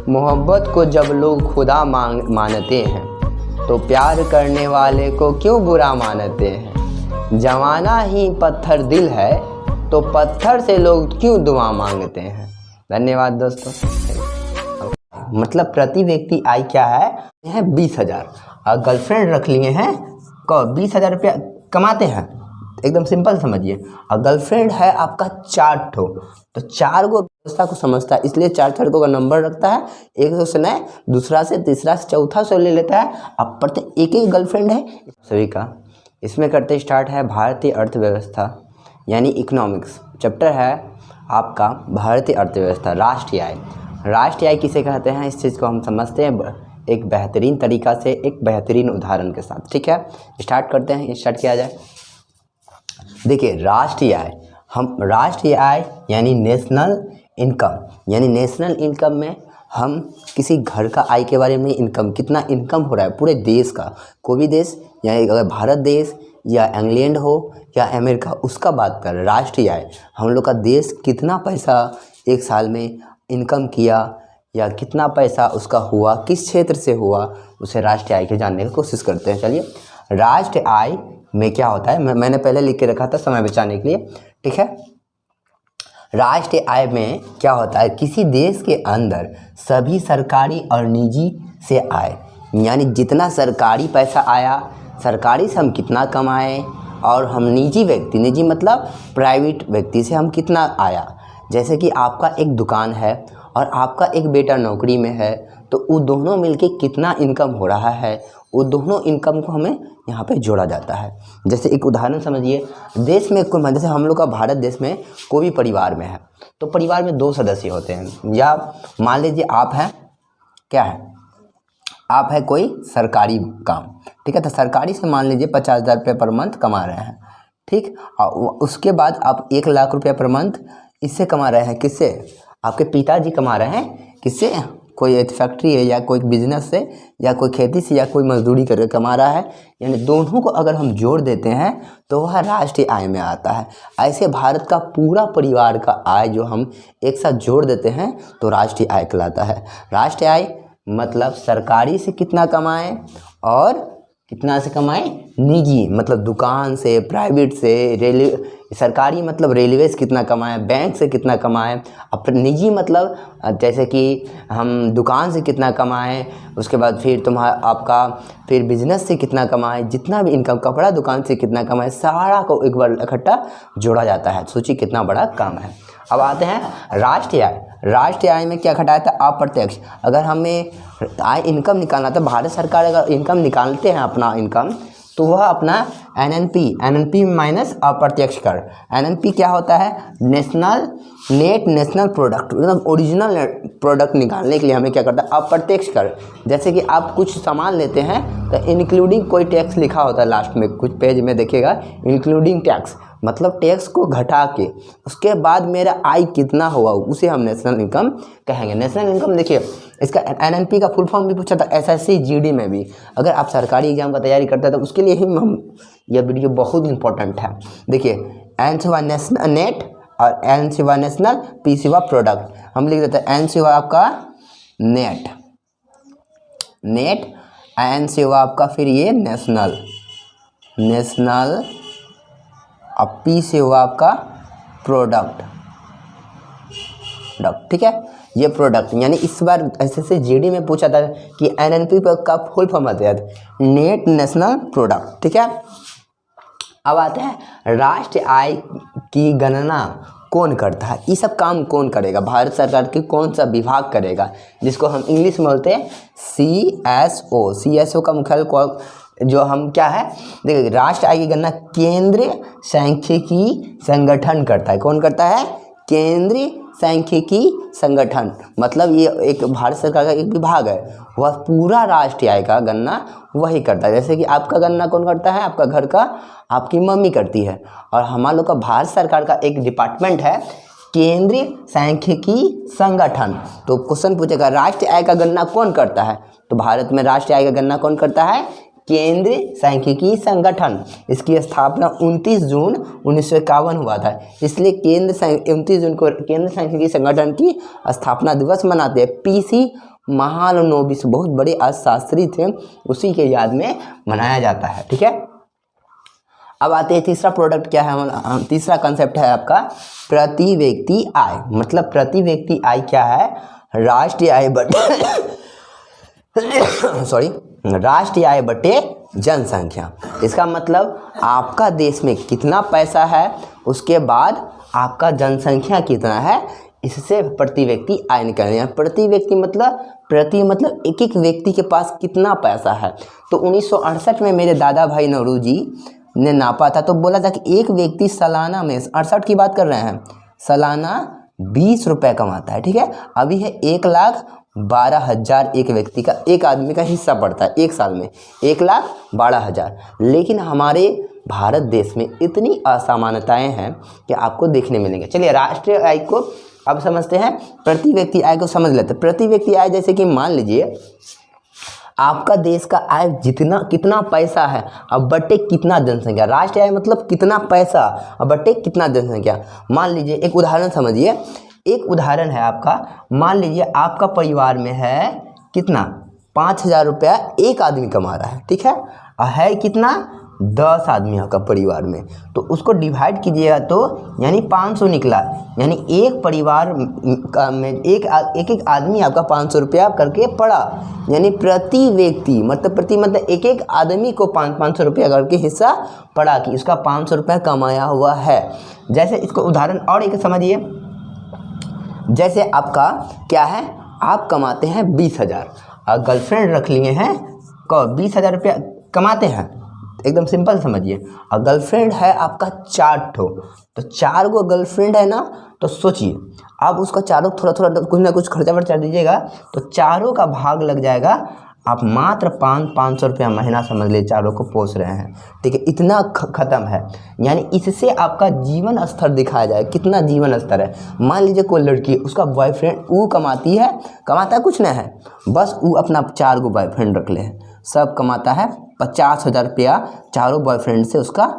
मोहब्बत को जब लोग खुदा मानते हैं तो प्यार करने वाले को क्यों बुरा मानते हैं। जमाना ही पत्थर दिल है तो पत्थर से लोग क्यों दुआ मांगते हैं। धन्यवाद दोस्तों। मतलब प्रति व्यक्ति आय क्या है 20,000 और गर्लफ्रेंड रख लिए हैं को 20,000 रुपया कमाते हैं। एकदम सिंपल समझिए। और गर्लफ्रेंड है आपका 4 ठो तो 4 को व्यवस्था को समझता है, इसलिए 4 को का नंबर रखता है। एक से नहीं, दूसरा से, तीसरा से, चौथा से ले लेता है। अब पढ़ते एक एक गर्लफ्रेंड है सभी का। इसमें करते स्टार्ट है भारतीय अर्थव्यवस्था यानी इकोनॉमिक्स। चैप्टर है आपका भारतीय अर्थव्यवस्था, राष्ट्रीय आय। राष्ट्रीय आय किसे कहते हैं इस चीज़ को हम समझते हैं एक बेहतरीन तरीका से, एक बेहतरीन उदाहरण के साथ। ठीक है, स्टार्ट करते हैं। स्टार्ट किया जाए। देखिए राष्ट्रीय आय, हम राष्ट्रीय आय यानी नेशनल इनकम, यानी नेशनल इनकम में हम किसी घर का आय के बारे में इनकम, कितना इनकम हो रहा है पूरे देश का, कोई भी देश, यानी अगर भारत देश या इंग्लैंड हो या अमेरिका, उसका बात कर। राष्ट्रीय आय हम लोग का देश कितना पैसा एक साल में इनकम किया या कितना पैसा उसका हुआ, किस क्षेत्र से हुआ, उसे राष्ट्रीय आय के जानने की कोशिश करते हैं। चलिए, राष्ट्रीय आय में क्या होता है, मैंने पहले लिख के रखा था समय बचाने के लिए। ठीक है, राष्ट्रीय आय में क्या होता है, किसी देश के अंदर सभी सरकारी और निजी से आय, यानी जितना सरकारी पैसा आया, सरकारी से हम कितना कमाए, और हम निजी व्यक्ति, निजी मतलब प्राइवेट व्यक्ति से हम कितना आया। जैसे कि आपका एक दुकान है और आपका एक बेटा नौकरी में है, तो वो दोनों मिलके कितना इनकम हो रहा है, वो दोनों इनकम को हमें यहाँ पे जोड़ा जाता है। जैसे एक उदाहरण समझिए, देश में कोई, जैसे हम लोग का भारत देश में कोई भी परिवार में है तो परिवार में 2 सदस्य होते हैं। या मान लीजिए आप हैं, क्या है, आप है कोई सरकारी काम, ठीक है, तो सरकारी से मान लीजिए 50,000 रुपये पर मंथ कमा रहे हैं। ठीक, और उसके बाद आप 1 लाख रुपये पर मंथ इससे कमा रहे हैं। किससे? आपके पिताजी कमा रहे हैं। किससे? कोई फैक्ट्री है या कोई बिजनेस से या कोई खेती से या कोई मजदूरी करके कमा रहा है। यानी दोनों को अगर हम जोड़ देते हैं तो वह राष्ट्रीय आय में आता है। ऐसे भारत का पूरा परिवार का आय जो हम एक साथ जोड़ देते हैं तो राष्ट्रीय आय कहलाता है। राष्ट्रीय आय मतलब सरकारी से कितना कमाएं और कितना से कमाएं निजी, मतलब दुकान से, प्राइवेट से, रेलवे, सरकारी मतलब रेलवे से कितना कमाएं, बैंक से कितना कमाएं, और निजी मतलब जैसे कि हम दुकान से कितना कमाएं, उसके बाद फिर आपका फिर बिजनेस से कितना कमाएं, जितना भी इनकम, कपड़ा दुकान से कितना कमाएं, सारा को एक बार इकट्ठा जोड़ा जाता है। सोचिए कितना बड़ा काम है। अब आते हैं राष्ट्रीय आय। राष्ट्रीय आय में क्या घटाया था? अप्रत्यक्ष। अगर हमें आय इनकम निकालना था, भारत सरकार अगर इनकम निकालते हैं अपना इनकम, तो वह अपना एनएनपी माइनस अप्रत्यक्ष कर। एनएनपी क्या होता है? नेट नेशनल प्रोडक्ट, मतलब ओरिजिनल प्रोडक्ट निकालने के लिए हमें क्या करता है? अप्रत्यक्ष कर। जैसे कि आप कुछ सामान लेते हैं तो इंक्लूडिंग कोई टैक्स लिखा होता है लास्ट में, कुछ पेज में देखिएगा इंक्लूडिंग टैक्स, मतलब टैक्स को घटा के उसके बाद मेरा आय कितना हुआ उसे हम नेशनल इनकम कहेंगे। नेशनल इनकम देखिए, इसका एनएनपी का फुल फॉर्म भी पूछा था एसएससी जीडी में भी। अगर आप सरकारी एग्जाम का तैयारी करते हैं तो उसके लिए ही हम यह वीडियो बहुत इंपॉर्टेंट है। देखिए, एन सिवा नेशनल नेट और एन सिवा नेशनल, पी सिवा प्रोडक्ट। हम लिख देते हैं एन सिवा आपका नेट, एन सिवा आपका फिर ये नेशनल, अब पी से हुआ आपका प्रोडक्ट। ठीक है, ये प्रोडक्ट, यानी इस बार एसएससी जीडी में पूछा था कि एनएनपी का फुल फॉर्म आता है नेट नेशनल प्रोडक्ट। ठीक है, अब आते हैं राष्ट्रीय आय की गणना कौन करता है, ये सब काम कौन करेगा, भारत सरकार के कौन सा विभाग करेगा, जिसको हम इंग्लिश में बोलते हैं CSO का मुख्यालय जो हम क्या है, देखिए राष्ट्रीय आय की गणना केंद्रीय सांख्यिकी संगठन करता है। कौन करता है? केंद्रीय सांख्यिकी संगठन, मतलब ये एक भारत सरकार का एक विभाग है, वह पूरा राष्ट्रीय आय का गणना वही करता है। जैसे कि आपका गणना कौन करता है? आपका घर का आपकी मम्मी करती है, और हमारे लोग का भारत सरकार का एक डिपार्टमेंट है केंद्रीय सांख्यिकी संगठन। तो क्वेश्चन पूछेगा राष्ट्रीय आय का गणना कौन करता है, तो भारत में राष्ट्रीय आय का गणना कौन करता है? केंद्रीय सांख्यिकी संगठन। इसकी स्थापना 29 जून 1951 हुआ था, इसलिए 29 जून को केंद्र सांख्यिकी संगठन की स्थापना दिवस मनाते हैं। PC महालनोबिस बहुत बड़े अर्थशास्त्री थे, उसी के याद में मनाया जाता है। ठीक है, अब आते हैं तीसरा प्रोडक्ट क्या है, तीसरा कंसेप्ट है आपका प्रति व्यक्ति आय। मतलब प्रति व्यक्ति आय क्या है, राष्ट्रीय आय बटे राष्ट्रीय आय बटे जनसंख्या। इसका मतलब आपका देश में कितना पैसा है, उसके बाद आपका जनसंख्या कितना है, इससे प्रति व्यक्ति आय निकालनी है। प्रति व्यक्ति मतलब एक एक व्यक्ति के पास कितना पैसा है। तो 1968 में मेरे दादा भाई नौरू जी ने नापा था, तो बोला था कि एक व्यक्ति सालाना में, 68 की बात कर रहे हैं, सालाना 20 रुपये कमाता है। ठीक है, अभी है 1,12,000 एक व्यक्ति का, एक आदमी का हिस्सा पड़ता है एक साल में, 1,12,000। लेकिन हमारे भारत देश में इतनी असमानताएं हैं कि आपको देखने मिलेंगे। चलिए राष्ट्रीय आय को अब समझते हैं, प्रति व्यक्ति आय को समझ लेते हैं। प्रति व्यक्ति आय जैसे कि मान लीजिए आपका देश का आय कितना पैसा है अब बटे कितना जनसंख्या। राष्ट्रीय आय मतलब कितना पैसा अब बटे कितना जनसंख्या। मान लीजिए एक उदाहरण समझिए, एक उदाहरण है आपका, मान लीजिए आपका परिवार में है कितना, 5,000 रुपया एक आदमी कमा रहा है। ठीक है कितना, 10 आदमी आपका परिवार में, तो उसको डिवाइड कीजिएगा तो यानी 500 निकला। यानी एक परिवार में एक आदमी आपका 500 रुपया करके पड़ा। यानी प्रति व्यक्ति मतलब एक एक आदमी को 500 रुपया करके हिस्सा पड़ा कि उसका 500 रुपया कमाया हुआ है। जैसे इसको उदाहरण और एक समझिए, जैसे आपका क्या है, आप कमाते हैं 20,000 और गर्लफ्रेंड रख लिए हैं, 20,000 रुपया कमाते हैं, एकदम सिंपल समझिए। और गर्लफ्रेंड है आपका 4 ठो, तो 4 गो गर्लफ्रेंड है ना, तो सोचिए आप उसका चारों थोड़ा कुछ ना कुछ खर्चा वर्चा दीजिएगा तो चारों का भाग लग जाएगा। आप मात्र 500 रुपया महीना समझ लिए चारों को पोस रहे हैं। ठीक है, इतना ख़त्म है। यानी इससे आपका जीवन स्तर दिखाया जाए, कितना जीवन स्तर है। मान लीजिए कोई लड़की, उसका बॉयफ्रेंड वो कमाता कुछ नहीं है, बस वो अपना 4 गो बॉयफ्रेंड रख ले हैं, सब कमाता है 50,000 रुपया, चारों बॉयफ्रेंड से उसका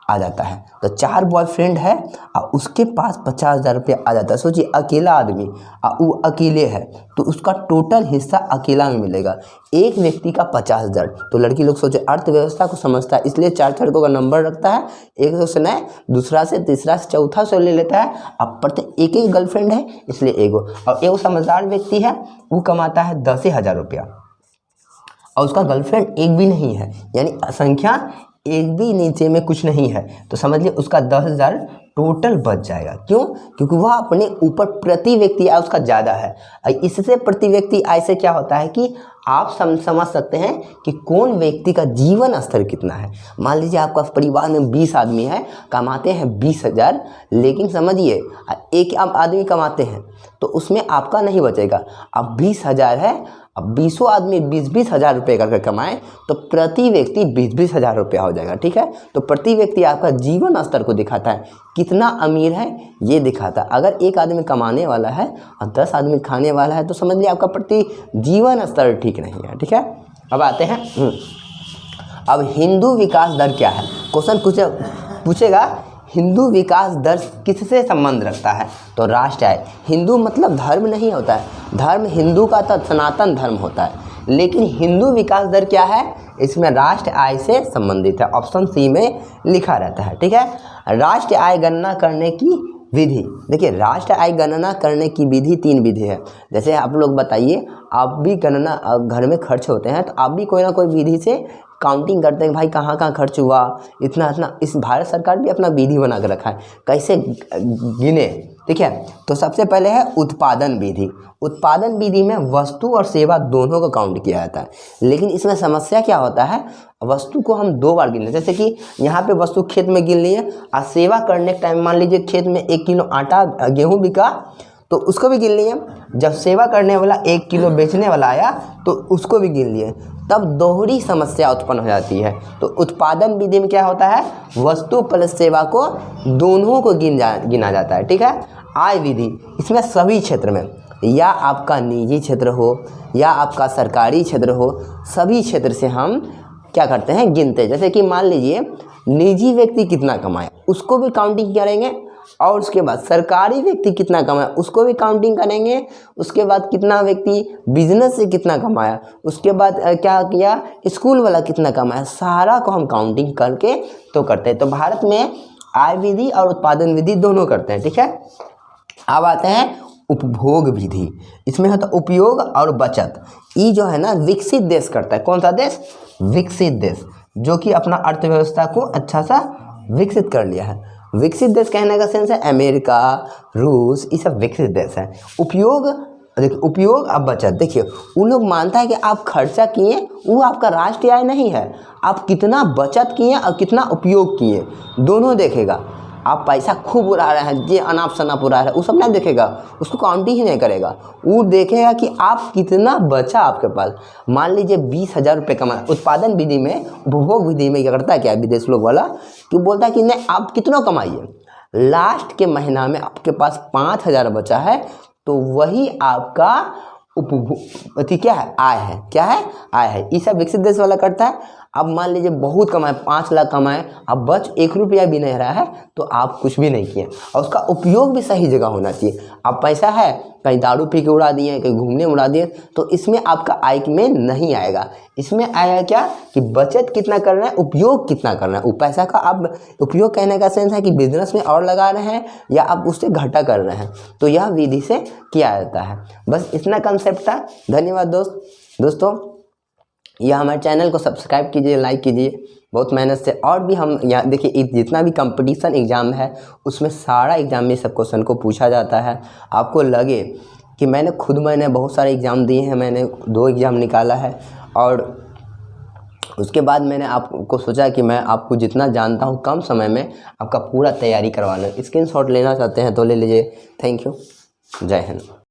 आ जाता है। तो 4 बॉयफ्रेंड है और उसके पास 50,000 रुपया आ जाता है। सोचिए अकेला आदमी और वो अकेले है, तो उसका टोटल हिस्सा अकेला में मिलेगा। एक व्यक्ति का 50,000। तो लड़की लोग सोचे अर्थव्यवस्था को समझता है, इसलिए 4 का नंबर रखता है, एक से नहीं, दूसरा से, तीसरा से, चौथा से ले लेता है। अब प्रत्येक एक गर्लफ्रेंड है इसलिए एगो, और एक समझदार व्यक्ति है वो कमाता है 10,000 रुपया और उसका गर्लफ्रेंड एक भी नहीं है, यानी संख्या एक भी नीचे में कुछ नहीं है, तो समझ लिए उसका 10,000 टोटल बच जाएगा। क्यों? क्योंकि वह अपने ऊपर प्रति व्यक्ति आय उसका ज़्यादा है। इससे प्रति व्यक्ति आय से क्या होता है कि आप समझ सकते हैं कि कौन व्यक्ति का जीवन स्तर कितना है। मान लीजिए आपका परिवार में 20 आदमी है, कमाते हैं 20,000, लेकिन समझिए एक आदमी कमाते हैं तो उसमें आपका नहीं बचेगा। अब 20,000 है, अब 20 आदमी 20 हज़ार रुपये करके कमाएं तो प्रति व्यक्ति 20 हज़ार रुपया हो जाएगा। ठीक है, तो प्रति व्यक्ति आपका जीवन स्तर को दिखाता है, कितना अमीर है ये दिखाता है। अगर एक आदमी कमाने वाला है और 10 आदमी खाने वाला है तो समझ लिया आपका प्रति जीवन स्तर ठीक नहीं है। ठीक है, अब आते हैं अब हिंदू विकास दर क्या है। क्वेश्चन पूछेगा हिंदू विकास दर किससे संबंध रखता है, तो राष्ट्र आय। हिंदू मतलब धर्म नहीं होता है, धर्म हिंदू का तो सनातन धर्म होता है, लेकिन हिंदू विकास दर क्या है, इसमें राष्ट्र आय से संबंधित है। ऑप्शन सी में लिखा रहता है। ठीक है, राष्ट्र आय गणना करने की विधि। देखिए राष्ट्र आय गणना करने की विधि 3 विधि है। जैसे आप लोग बताइए, आप भी गणना घर में खर्च होते हैं तो आप भी कोई ना कोई विधि से काउंटिंग करते हैं, भाई कहाँ कहाँ खर्च हुआ, इतना इतना। इस भारत सरकार भी अपना विधि बना कर रखा है कैसे गिने। ठीक है, तो सबसे पहले है उत्पादन विधि। उत्पादन विधि में वस्तु और सेवा दोनों को काउंट किया जाता है, लेकिन इसमें समस्या क्या होता है, वस्तु को हम 2 बार गिन लें। जैसे कि यहाँ पे वस्तु खेत में गिन लिए और सेवा करने के टाइम मान लीजिए खेत में 1 किलो आटा गेहूँ बिका तो उसको भी गिन लिए। जब सेवा करने वाला 1 किलो बेचने वाला आया तो उसको भी गिन लिए, तब दोहरी समस्या उत्पन्न हो जाती है। तो उत्पादन विधि में क्या होता है, वस्तु प्लस सेवा को दोनों को गिना जाता है। ठीक है, आय विधि इसमें सभी क्षेत्र में, या आपका निजी क्षेत्र हो या आपका सरकारी क्षेत्र हो, सभी क्षेत्र से हम क्या करते हैं गिनते हैं। जैसे कि मान लीजिए निजी व्यक्ति कितना कमाया उसको भी काउंटिंग करेंगे और उसके बाद सरकारी व्यक्ति कितना कमाया उसको भी काउंटिंग करेंगे। उसके बाद कितना व्यक्ति बिजनेस से कितना कमाया, उसके बाद क्या किया स्कूल वाला कितना कमाया, सारा को हम काउंटिंग करके तो करते हैं। तो भारत में आय विधि और उत्पादन विधि दोनों करते हैं, ठीक है। अब आते हैं उपभोग विधि, इसमें होता है उपयोग और बचत। ये जो है ना विकसित देश करता है। कौन सा देश? विकसित देश, जो कि अपना अर्थव्यवस्था को अच्छा सा विकसित कर लिया है। विकसित देश कहने का सेंस है अमेरिका, रूस, ये सब विकसित देश है। उपयोग, देखिए उपयोग और बचत, देखिए उन लोग मानता है कि आप खर्चा किए वो आपका राष्ट्रीय आय नहीं है, आप कितना बचत किए और कितना उपयोग किए दोनों देखेगा। आप पैसा खूब उड़ा रहे हैं, ये अनाप शनाप उड़ा रहे हैं, वो सब नहीं देखेगा, उसको काउंटिंग ही नहीं करेगा। वो देखेगा कि आप कितना बचा आपके पास। मान लीजिए 20,000 रुपये कमाए। उत्पादन विधि में, उपभोग विधि में क्या करता है क्या विदेश लोग वाला कि बोलता है कि नहीं आप कितना कमाइए, लास्ट के महीना में आपके पास 5,000 बचा है तो वही आपका उपभोग क्या है, आय है। क्या है? आय है। ये सब विकसित देश वाला करता है। अब मान लीजिए बहुत कमाए, 5 लाख कमाए, अब बच 1 रुपया भी नहीं रहा है तो आप कुछ भी नहीं किए। और उसका उपयोग भी सही जगह होना चाहिए। अब पैसा है कहीं दारू पी के उड़ा दिए, कहीं घूमने उड़ा दिए, तो इसमें आपका आय में नहीं आएगा। इसमें आएगा क्या कि बचत कितना कर रहे हैं, उपयोग कितना कर रहे हैं। वो पैसा का आप उपयोग कहने का सेंस है कि बिजनेस में और लगा रहे हैं या आप उससे घाटा कर रहे हैं, तो यह विधि से किया जाता है। बस इतना कंसेप्ट था। धन्यवाद दोस्तों, यह हमारे चैनल को सब्सक्राइब कीजिए, लाइक कीजिए बहुत मेहनत से। और भी हम यहाँ देखिए जितना भी कंपटीशन एग्ज़ाम है उसमें सारा एग्ज़ाम में सब क्वेश्चन को पूछा जाता है। आपको लगे कि मैंने बहुत सारे एग्ज़ाम दिए हैं, मैंने 2 एग्ज़ाम निकाला है और उसके बाद मैंने आपको सोचा कि मैं आपको जितना जानता हूँ कम समय में आपका पूरा तैयारी करवा लूँ। स्क्रीनशॉट लेना चाहते हैं तो ले लीजिए। Thank you. जय हिंद।